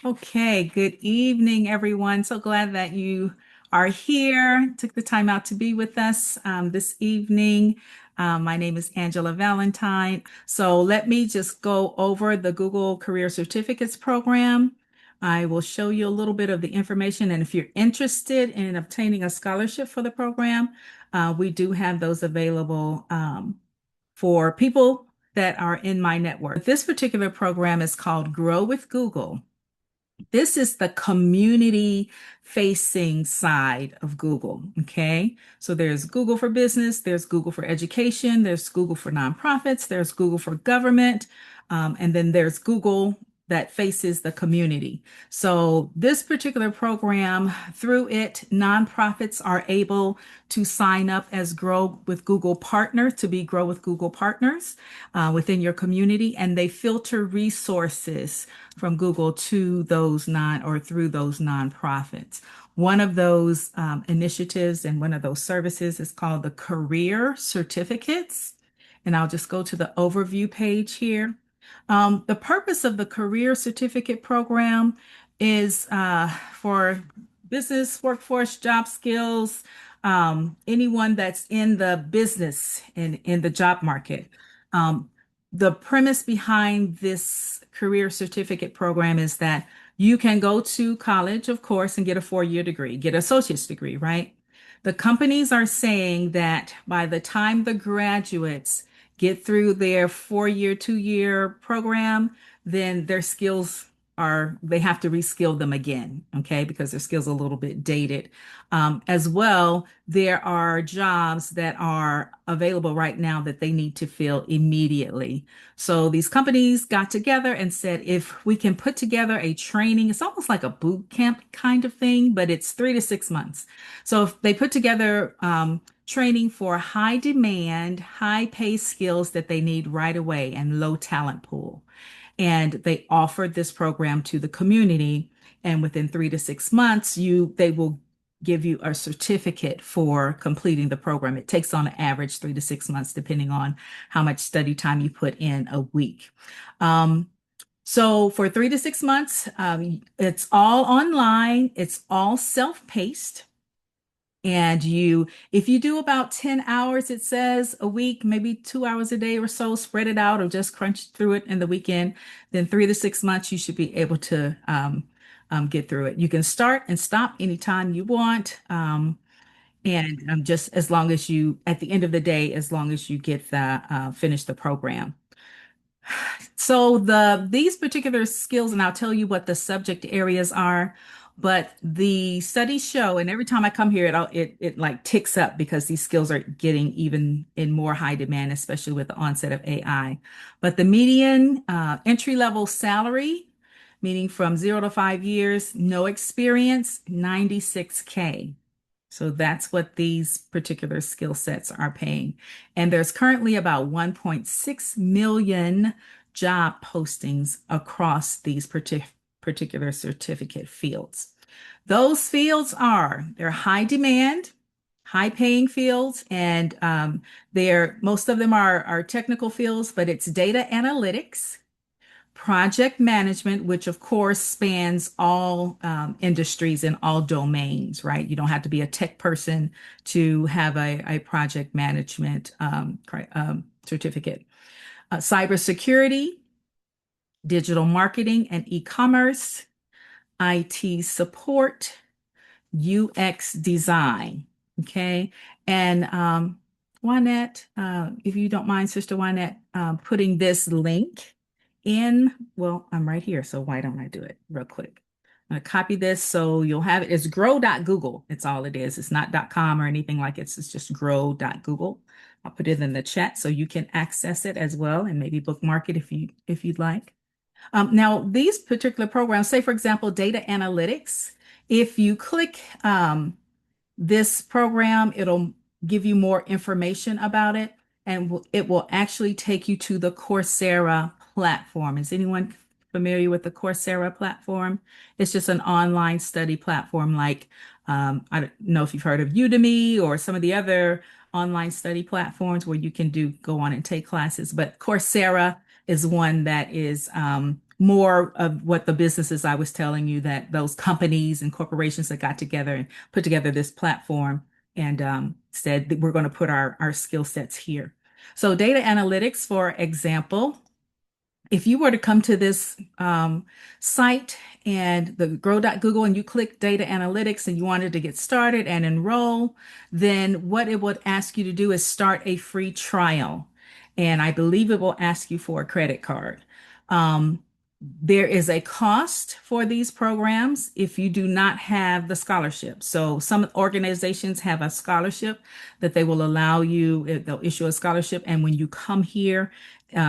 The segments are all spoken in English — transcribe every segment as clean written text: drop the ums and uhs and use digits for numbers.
Okay, good evening, everyone. So glad that you are here, took the time out to be with us this evening. My name is Angela Valentine. So let me just go over the Google Career Certificates program. I will show you a little bit of the information, and if you're interested in obtaining a scholarship for the program, we do have those available for people that are in my network. This particular program is called Grow with Google. This is the community facing side of Google. Okay. So there's Google for business, there's Google for education, there's Google for nonprofits, there's Google for government, and then there's Google that faces the community. So this particular program, through it, nonprofits are able to sign up as Grow with Google partner to be Grow with Google partners within your community, and they filter resources from Google to those non or through those nonprofits. One of those initiatives and one of those services is called the Career Certificates. And I'll just go to the overview page here. The purpose of the Career Certificate Program is for business, workforce, job skills, anyone that's in the business and in the job market. Um, the premise behind this career certificate program is that you can go to college, of course, and get a 4-year degree, get an associate's degree, right? The companies are saying that by the time the graduates get through their 4-year, 2-year program, then their skills they have to reskill them again, okay, because their skills are a little bit dated. As well, there are jobs that are available right now that they need to fill immediately. So these companies got together and said, if we can put together a training, it's almost like a boot camp kind of thing, but it's 3 to 6 months. So if they put together training for high demand, high pay skills that they need right away and low talent pool. And they offered this program to the community. And within 3 to 6 months, they will give you a certificate for completing the program. It takes on an average 3 to 6 months, depending on how much study time you put in a week. Um, so for 3 to 6 months, it's all online, it's all self-paced. And if you do about 10 hours, it says a week, maybe 2 hours a day or so, spread it out or just crunch through it in the weekend, then 3 to 6 months, you should be able to get through it. You can start and stop anytime you want. And just as long as at the end of the day, as long as you get finish the program. So these particular skills, and I'll tell you what the subject areas are, but the studies show, and every time I come here, it like ticks up because these skills are getting even in more high demand, especially with the onset of AI. But the median entry level salary, meaning from 0 to 5 years, no experience, 96K. So that's what these particular skill sets are paying. And there's currently about 1.6 million job postings across these particular certificate fields. Those fields they're high demand, high paying fields, and most of them are technical fields, but it's data analytics, project management, which of course spans all industries and all domains, right? You don't have to be a tech person to have a project management certificate. Cybersecurity, digital marketing and e-commerce, IT support, UX design. Okay. And Juanette, if you don't mind, Sister Juanette, putting this link in, well, I'm right here, so why don't I do it real quick? I'm gonna copy this so you'll have it. It's grow.google. It's all it is. It's not .com or anything like it. It's just grow.google. I'll put it in the chat so you can access it as well and maybe bookmark it if you'd like. Now, these particular programs, say for example, data analytics, if you click this program, it'll give you more information about it, and it will actually take you to the Coursera platform. Is anyone familiar with the Coursera platform? It's just an online study platform like, I don't know if you've heard of Udemy or some of the other online study platforms where you can go on and take classes, but Coursera is one that is more of what the businesses I was telling you, that those companies and corporations that got together and put together this platform and said that we're going to put our skill sets here. So data analytics, for example, if you were to come to this site and the grow.google and you click data analytics and you wanted to get started and enroll, then what it would ask you to do is start a free trial. And I believe it will ask you for a credit card. Um, there is a cost for these programs if you do not have the scholarship. So some organizations have a scholarship that they will allow you, they'll issue a scholarship. And when you come here,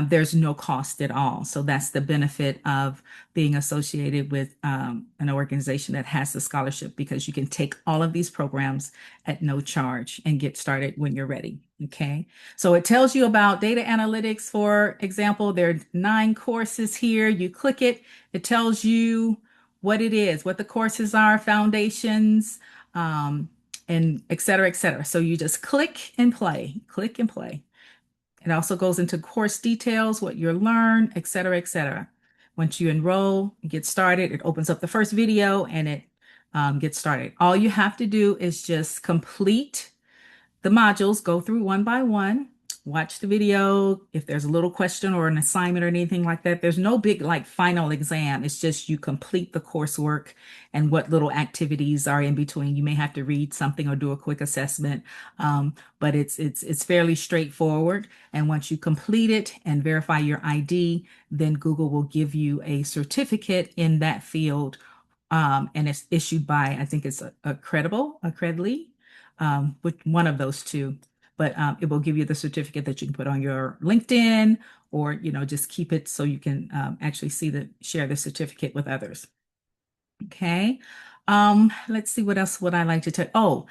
there's no cost at all. So that's the benefit of being associated with an organization that has the scholarship, because you can take all of these programs at no charge and get started when you're ready. Okay. So it tells you about data analytics. For example, there are 9 courses here. You click it, it tells you what it is, what the courses are, foundations, um, and et cetera, et cetera. So you just click and play, click and play. It also goes into course details, what you learn, et cetera, et cetera. Once you enroll, you get started, it opens up the first video and it gets started. All you have to do is just complete the modules, go through one by one, watch the video. If there's a little question or an assignment or anything like that, there's no big like final exam. It's just you complete the coursework and what little activities are in between. You may have to read something or do a quick assessment, but it's fairly straightforward. And once you complete it and verify your ID, then Google will give you a certificate in that field, and it's issued by, I think it's a Credible, a Credly, with one of those two. But it will give you the certificate that you can put on your LinkedIn, or just keep it so you can actually share the certificate with others. Okay. Let's see, what else would I like to tell? Oh,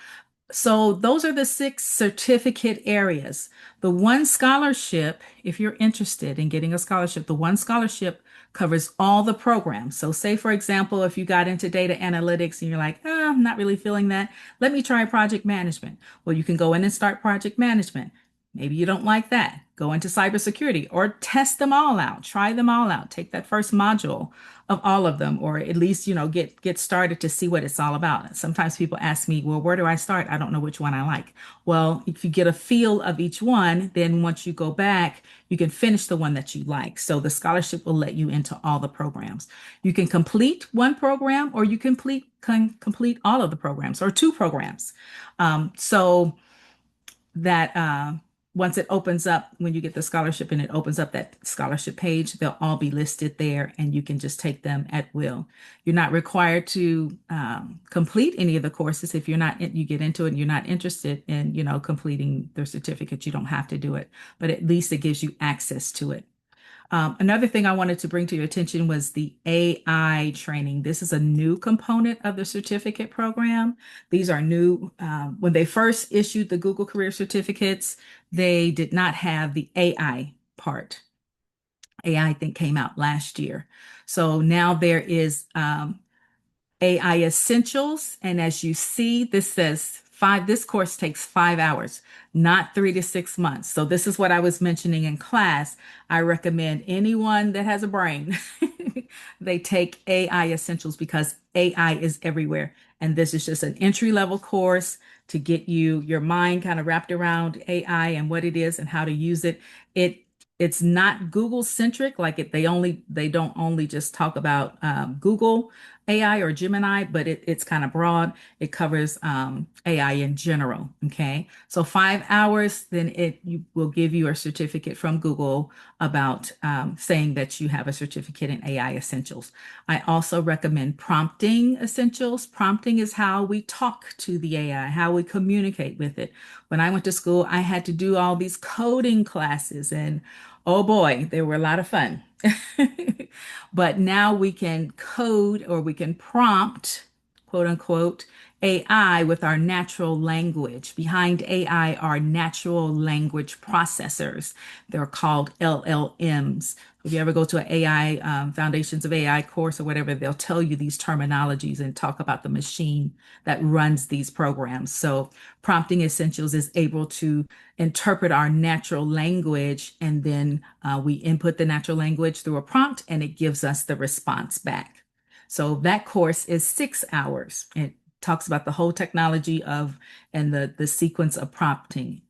so those are the 6 certificate areas. The one scholarship, if you're interested in getting a scholarship, the one scholarship covers all the programs. So say, for example, if you got into data analytics and you're like, I'm not really feeling that, let me try project management. Well, you can go in and start project management. Maybe you don't like that. Go into cybersecurity or test them all out. Try them all out. Take that first module of all of them, or at least, get started to see what it's all about. Sometimes people ask me, well, where do I start? I don't know which one I like. Well, if you get a feel of each one, then once you go back, you can finish the one that you like. So the scholarship will let you into all the programs. You can complete one program, or you can complete all of the programs, or 2 programs. So that once it opens up, when you get the scholarship and it opens up that scholarship page, they'll all be listed there and you can just take them at will. You're not required to complete any of the courses. If you get into it and you're not interested in, completing the certificate, you don't have to do it, but at least it gives you access to it. Another thing I wanted to bring to your attention was the AI training. This is a new component of the certificate program. These are new. When they first issued the Google Career Certificates, they did not have the AI part. AI, I think, came out last year. So now there is AI Essentials. And as you see, this course takes 5 hours, not 3 to 6 months. So this is what I was mentioning in class. I recommend anyone that has a brain, they take AI Essentials, because AI is everywhere. And this is just an entry level course to get your mind kind of wrapped around AI and what it is and how to use it. It's not Google centric, like they don't only just talk about Google AI or Gemini, but it's kind of broad. It covers AI in general. Okay, so 5 hours, then you will give you a certificate from Google about saying that you have a certificate in AI Essentials. I also recommend Prompting Essentials. Prompting is how we talk to the AI, how we communicate with it. When I went to school, I had to do all these coding classes, and oh boy, they were a lot of fun. But now we can code, or we can prompt, quote unquote, AI with our natural language. Behind AI are natural language processors. They're called LLMs. If you ever go to an AI, Foundations of AI course or whatever, they'll tell you these terminologies and talk about the machine that runs these programs. So, Prompting Essentials is able to interpret our natural language, and then we input the natural language through a prompt, and it gives us the response back. So, that course is 6 hours. It talks about the whole technology of and the sequence of prompting.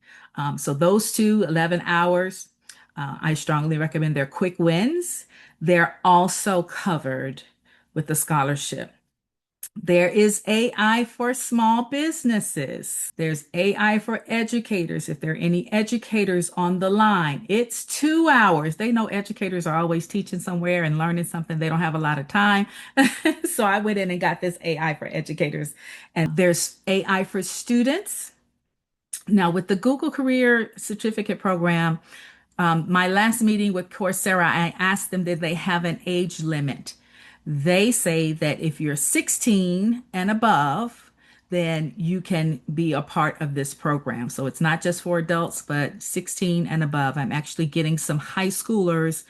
So, those two, 11 hours. I strongly recommend they're quick wins. They're also covered with the scholarship. There is AI for small businesses. There's AI for educators. If there are any educators on the line, it's 2 hours. They know educators are always teaching somewhere and learning something. They don't have a lot of time. So I went in and got this AI for educators. And there's AI for students. Now, with the Google Career Certificate Program, my last meeting with Coursera, I asked them, did they have an age limit? They say that if you're 16 and above, then you can be a part of this program. So it's not just for adults, but 16 and above. I'm actually getting some high schoolers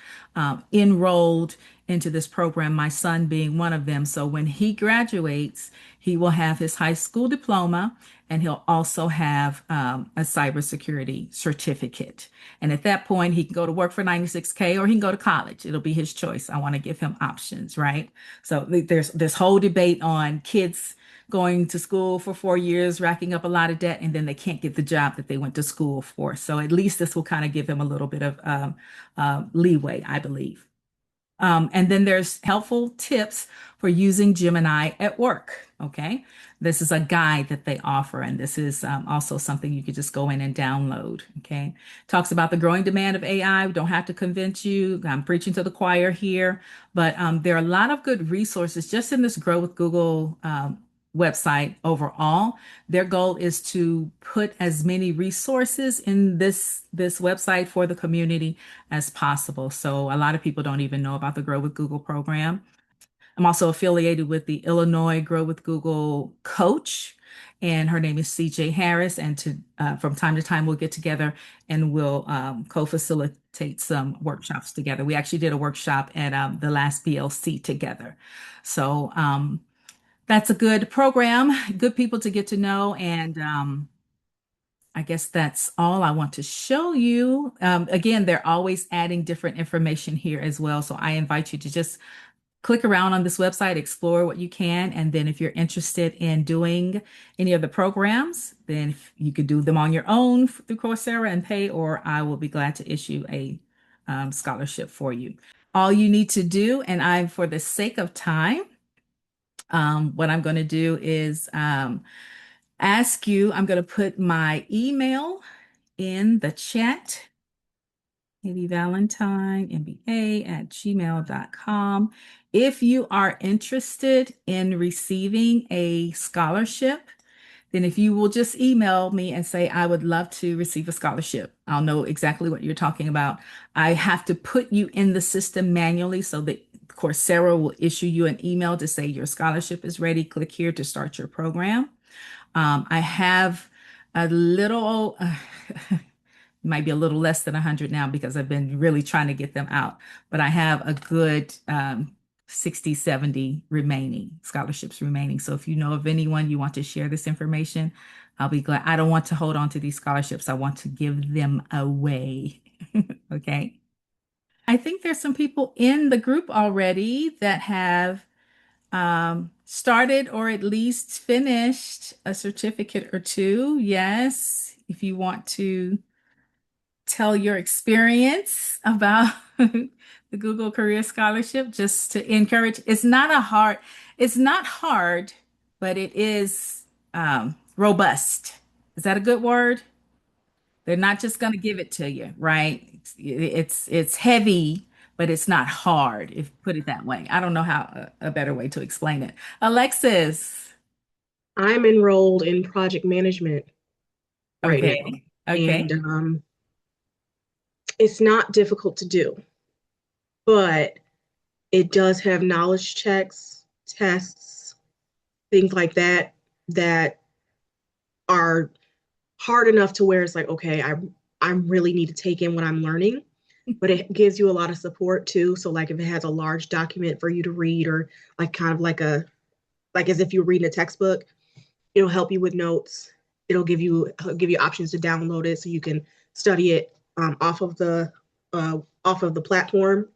enrolled into this program, my son being one of them. So when he graduates, he will have his high school diploma and he'll also have a cybersecurity certificate. And at that point, he can go to work for 96K or he can go to college. It'll be his choice. I want to give him options, right? So there's this whole debate on kids going to school for 4 years, racking up a lot of debt, and then they can't get the job that they went to school for. So at least this will kind of give them a little bit of leeway, I believe. And then there's helpful tips for using Gemini at work. Okay. This is a guide that they offer, and this is also something you could just go in and download. Okay. Talks about the growing demand of AI. We don't have to convince you. I'm preaching to the choir here, but there are a lot of good resources just in this Grow with Google website overall. Their goal is to put as many resources in this website for the community as possible. So a lot of people don't even know about the Grow with Google program. I'm also affiliated with the Illinois Grow with Google coach, and her name is CJ Harris. And from time to time, we'll get together and we'll co-facilitate some workshops together. We actually did a workshop at the last BLC together. So that's a good program, good people to get to know. And I guess that's all I want to show you. Again, they're always adding different information here as well. So I invite you to just click around on this website, explore what you can. And then if you're interested in doing any of the programs, then you could do them on your own through Coursera and pay, or I will be glad to issue a scholarship for you. All you need to do, and for the sake of time, what I'm going to do is ask you, I'm going to put my email in the chat, maybe Valentine, MBA@gmail.com. If you are interested in receiving a scholarship, then if you will just email me and say, I would love to receive a scholarship, I'll know exactly what you're talking about. I have to put you in the system manually so that Coursera will issue you an email to say your scholarship is ready. Click here to start your program. I have a little, might be a little less than 100 now because I've been really trying to get them out, but I have a good 60, 70 remaining scholarships remaining. So if you know of anyone you want to share this information, I'll be glad. I don't want to hold on to these scholarships. I want to give them away. Okay. I think there's some people in the group already that have started or at least finished a certificate or two. Yes, if you want to tell your experience about the Google Career Scholarship, just to encourage. It's not hard, but it is robust. Is that a good word? They're not just going to give it to you, right? It's heavy, but it's not hard, if put it that way. I don't know how a better way to explain it. Alexis. I'm enrolled in project management right now, Okay. Okay. and it's not difficult to do, but it does have knowledge checks, tests, things like that. that are hard enough to where it's like, okay, I really need to take in what I'm learning, but it gives you a lot of support too. So like if it has a large document for you to read, or like kind of like as if you're reading a textbook, it'll help you with notes. It'll give you options to download it so you can study it off of the platform.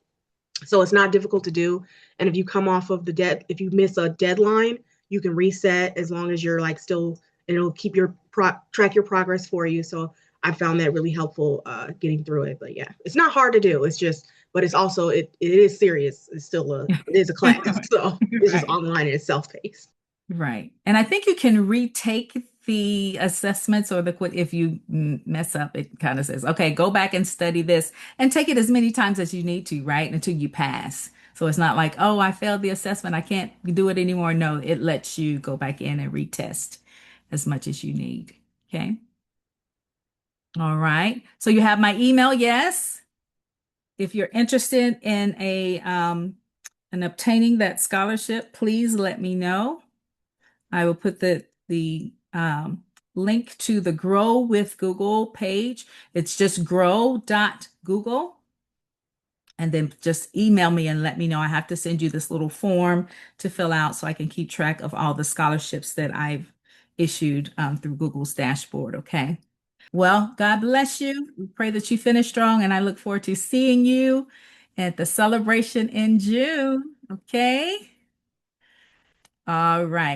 So it's not difficult to do. And if you come off of if you miss a deadline, you can reset as long as you're like still, and it'll keep track your progress for you. So I found that really helpful getting through it. But yeah, it's not hard to do. It's just, but it's also it is serious. It's still it is a class, so it's just Right. online and it's self-paced. Right. And I think you can retake the assessments or the quiz if you mess up, it kind of says, okay, go back and study this and take it as many times as you need to, right? Until you pass. So it's not like, oh, I failed the assessment. I can't do it anymore. No, it lets you go back in and retest as much as you need. Okay. All right. So you have my email, yes. If you're interested in in obtaining that scholarship, please let me know. I will put the link to the Grow with Google page. It's just grow.google. And then just email me and let me know. I have to send you this little form to fill out so I can keep track of all the scholarships that I've issued through Google's dashboard. Okay. Well, God bless you. We pray that you finish strong, and I look forward to seeing you at the celebration in June. Okay. All right.